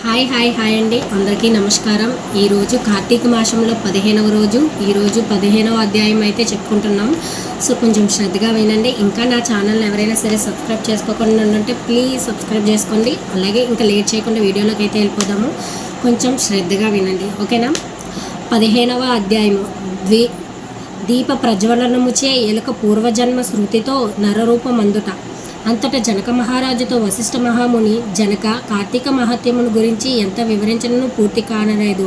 Hi అండి, అందరికీ నమస్కారం. ఈరోజు కార్తీక మాసంలో 15వ రోజు. ఈరోజు 15వ అధ్యాయం అయితే చెప్పుకుంటున్నాం. సో కొంచెం శ్రద్ధగా వినండి. ఇంకా నా ఛానల్ని ఎవరైనా సరే సబ్స్క్రైబ్ చేసుకోకుండా ఉంటే ప్లీజ్ సబ్స్క్రైబ్ చేసుకోండి. అలాగే ఇంకా లేట్ చేయకుండా వీడియోలోకి అయితే వెళ్ళిపోదాము. కొంచెం శ్రద్ధగా వినండి, ఓకేనా? 15వ అధ్యాయము. దీప ప్రజ్వలనముచే ఎలుక పూర్వజన్మ శృతితో నరరూపం అందుట. అంతటా జనక మహారాజుతో వశిష్ఠ మహాముని, జనక, కార్తీక మహత్యమును గురించి ఎంత వివరించను పూర్తి కానలేదు.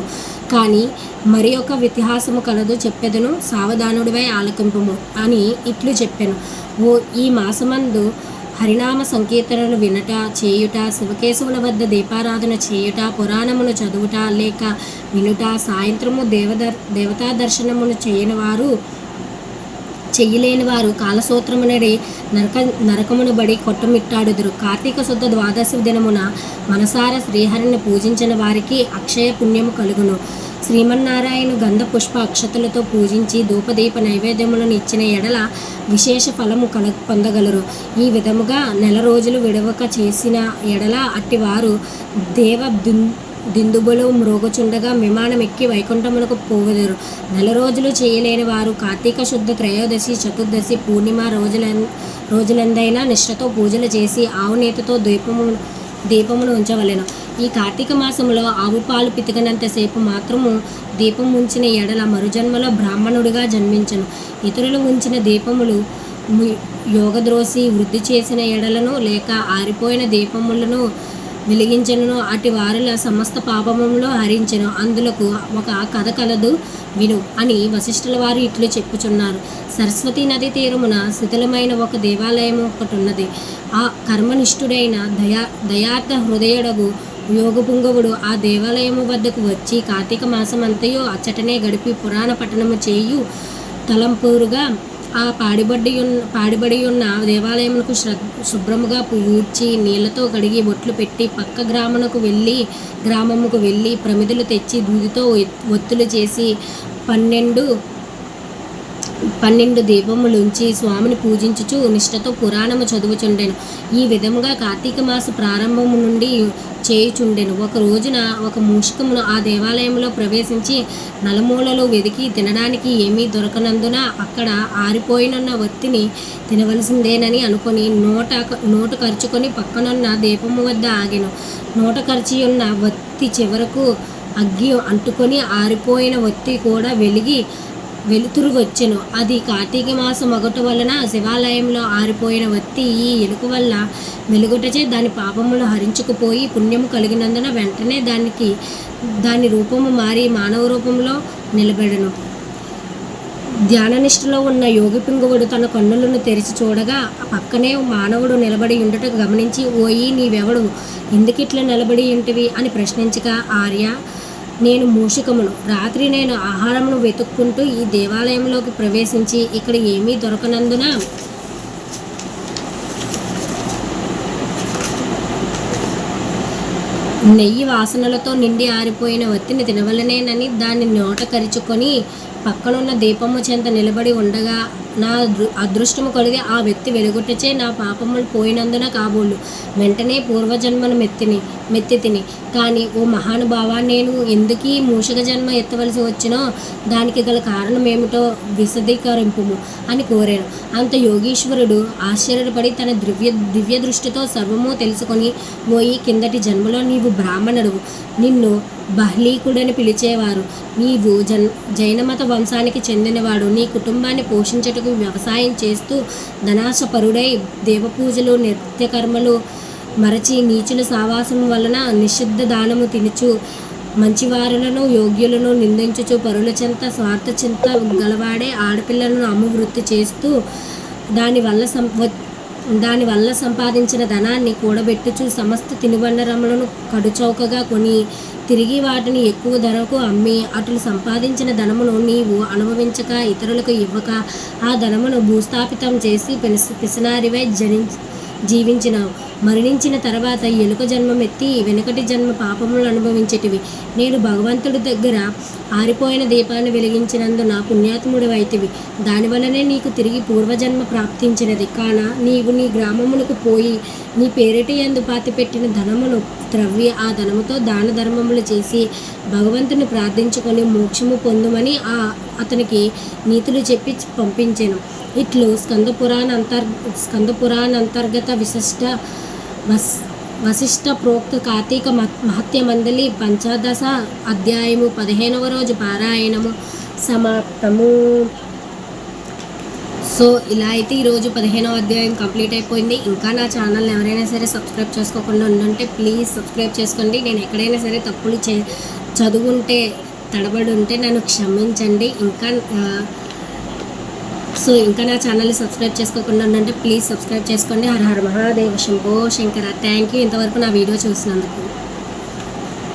కానీ మరి ఒక ఇతిహాసము కలదు, చెప్పెదను, సావధానుడివై ఆలకింపుము అని ఇట్లు చెప్పాను. ఈ మాసమందు హరినామ సంకీర్తనలు వినట, చేయుట, శివకేశవుల వద్ద దీపారాధన చేయుట, పురాణమును చదువుట లేక వినుట, సాయంత్రము దేవతా దర్శనమును చెయ్యలేని వారు కాలసూత్రమునడి నరకమును బడి కొట్టమిట్టాడుదురు. కార్తీక శుద్ధ ద్వాదశి దినమున మనసార శ్రీహరిని పూజించిన వారికి అక్షయ పుణ్యము కలుగును. శ్రీమన్నారాయణ గంధ పుష్ప అక్షతలతో పూజించి ధూపదీప నైవేద్యములను ఇచ్చిన ఎడల విశేష ఫలము పొందగలరు. ఈ విధముగా నెల రోజులు విడవక చేసిన ఎడల అట్టివారు దిందుబులు మ్రోగుచుండగా విమానమెక్కి వైకుంఠమునకు పోవెదరు. నెల రోజులు చేయలేని వారు కార్తీక శుద్ధ త్రయోదశి, చతుర్దశి, పూర్ణిమ రోజులందైనా నిష్ఠతో పూజలు చేసి ఆవు నేతితో దీపమును ఉంచవలెను. ఈ కార్తీక మాసంలో ఆవు పాలు పితికినంతసేపు మాత్రము దీపం ఉంచిన ఎడల మరుజన్మలో బ్రాహ్మణుడిగా జన్మించను. ఇతరులు ఉంచిన దీపములు యోగద్రోసి వృద్ధి చేసిన ఎడలను లేక ఆరిపోయిన దీపములను వెలిగించను. అటు వారిల సమస్త పాపములో హరించెను. అందులకు ఒక కథ కలదు, విను అని వశిష్ఠుల వారు ఇట్లు చెప్పుచున్నారు. సరస్వతీ నది తీరమున శిథిలమైన ఒక దేవాలయం ఒకటి ఉన్నది. ఆ కర్మనిష్ఠుడైన దయార్థ హృదయుడగు యోగపుంగవుడు ఆ దేవాలయము వద్దకు వచ్చి కార్తీక మాసమంతయు అచ్చటనే గడిపి పురాణ పఠనము చేయు తలంపూరుగా ఆ పాడిబడి ఉన్న దేవాలయమునకు శుభ్రముగా ఊడ్చి నీళ్లతో కడిగి బొట్లు పెట్టి పక్క గ్రామముకు వెళ్ళి ప్రమిదలు తెచ్చి దూదితో ఒత్తులు చేసి 12 దీపములుంచి స్వామిని పూజించుచు నిష్ఠతో పురాణము చదువుచుండెను. ఈ విధముగా కార్తీక మాస ప్రారంభము నుండి చేయుచుండెను. ఒక రోజున ఒక మూషికమును ఆ దేవాలయంలో ప్రవేశించి నలుమూలలో వెదికి తినడానికి ఏమీ దొరకనందున అక్కడ ఆరిపోయినున్న వత్తిని తినవలసిందేనని అనుకొని నోటు ఖర్చుకొని పక్కనున్న దీపము వద్ద ఆగెను. నోట ఖర్చియున్న వత్తి చివరకు అగ్గి అంటుకొని ఆరిపోయిన వత్తి కూడా వెలుతురు వచ్చెను. అది కార్తీక మాసం మొగట వలన శివాలయంలో ఆరిపోయిన వత్తి ఈ ఎలుక వల్ల వెలుగుటచే దాని పాపములు హరించుకుపోయి పుణ్యము కలిగినందున వెంటనే దాని రూపము మారి మానవ రూపంలో నిలబెడను. ధ్యాననిష్టలో ఉన్న యోగిపింగువుడు తన కన్నులను తెరిచి చూడగా పక్కనే మానవుడు నిలబడి ఉండట గమనించి, ఓయి నీవెవడు, ఎందుకిట్లా నిలబడి ఉంటివి అని ప్రశ్నించగా, ఆర్య, నేను మూషికమును. రాత్రి నేను ఆహారమును వెతుక్కుంటూ ఈ దేవాలయంలోకి ప్రవేశించి ఇక్కడ ఏమీ దొరకనందున నెయ్యి వాసనలతో నిండి ఆరిపోయిన వత్తిని తినవలనేనని దాన్ని నోట కరుచుకొని పక్కనున్న దీపము చెంత నిలబడి ఉండగా నా అదృష్టము కలిగి ఆ వ్యక్తి వెలుగుటచే నా పాపములు పోయినందున కాబోలు వెంటనే పూర్వజన్మను మెత్తి తిని. కానీ ఓ మహానుభావ, నేను ఎందుకీ మూషిక జన్మ ఎత్తవలసి వచ్చినో దానికి గల కారణం ఏమిటో విశదీకరింపుము అని కోరాను. అంత యోగీశ్వరుడు ఆశ్చర్యపడి తన దివ్య దృష్టితో సర్వము తెలుసుకొని, ఓయి, కిందటి జన్మలో నీవు బ్రాహ్మణుడు, నిన్ను బహ్లీకుడని పిలిచేవారు. నీవు జైనమత వంశానికి చెందినవాడు. నీ కుటుంబాన్ని పోషించటకు వ్యవసాయం చేస్తూ ధనాశపరుడై దేవపూజలు నిత్యకర్మలు మరచి నీచుల సావాసము వలన నిషిద్ధ దానము తినుచు మంచివారులను యోగ్యులను నిందించుచు పరుల చెంత స్వార్థ చింత గలవాడే ఆడపిల్లలను అమ్మువృత్తి చేస్తూ దానివల్ల సంపాదించిన ధనాన్ని కూడబెట్టుచు సమస్త తినుబండరములను కడుచౌకగా కొని తిరిగి వాటిని ఎక్కువ ధరకు అమ్మి అట్లు సంపాదించిన ధనమును నీవు అనుభవించక ఇతరులకు ఇవ్వక ఆ ధనమును భూస్థాపితం చేసి పిసినారివై జీవించినావు. మరణించిన తర్వాత ఎలుక జన్మం ఎత్తి వెనుకటి జన్మ పాపములు అనుభవించేటివి. నేడు భగవంతుడి దగ్గర ఆరిపోయిన దీపాన్ని వెలిగించినందున పుణ్యాత్ముడివైతివి. దానివల్లనే నీకు తిరిగి పూర్వజన్మ ప్రాప్తించినది. కాన నీవు నీ గ్రామములకు పోయి నీ పేరిటి యందు పాతిపెట్టిన ధనమును త్రవ్వి ఆ ధనముతో దాన ధర్మములు చేసి భగవంతుని ప్రార్థించుకొని మోక్షము పొందుమని అతనికి నీతులు చెప్పి పంపించెను. ఇట్లు స్కందపురాణంతర్గత వశిష్ట ప్రోక్త కార్తీక మహత్య మండలి పంచదశ అధ్యాయము 15వ రోజు పారాయణము సమాప్తము. సో ఇలా అయితే ఈరోజు 15వ అధ్యాయం కంప్లీట్ అయిపోయింది. ఇంకా నా ఛానల్ ఎవరైనా సరే సబ్స్క్రైబ్ చేసుకోకుండా ఉండుంటే ప్లీజ్ సబ్స్క్రైబ్ చేసుకోండి. నేను ఎక్కడైనా సరే తప్పులు చదువుంటే తడబడి ఉంటే నన్ను క్షమించండి. ఇంకా నా ఛానల్ని సబ్స్క్రైబ్ చేసుకోకుండా ఉండంటే ప్లీజ్ సబ్స్క్రైబ్ చేసుకోండి. హర హర మహాదేవ శంభో శంకర. థ్యాంక్ యూ ఇంతవరకు నా వీడియో చూసినందుకు.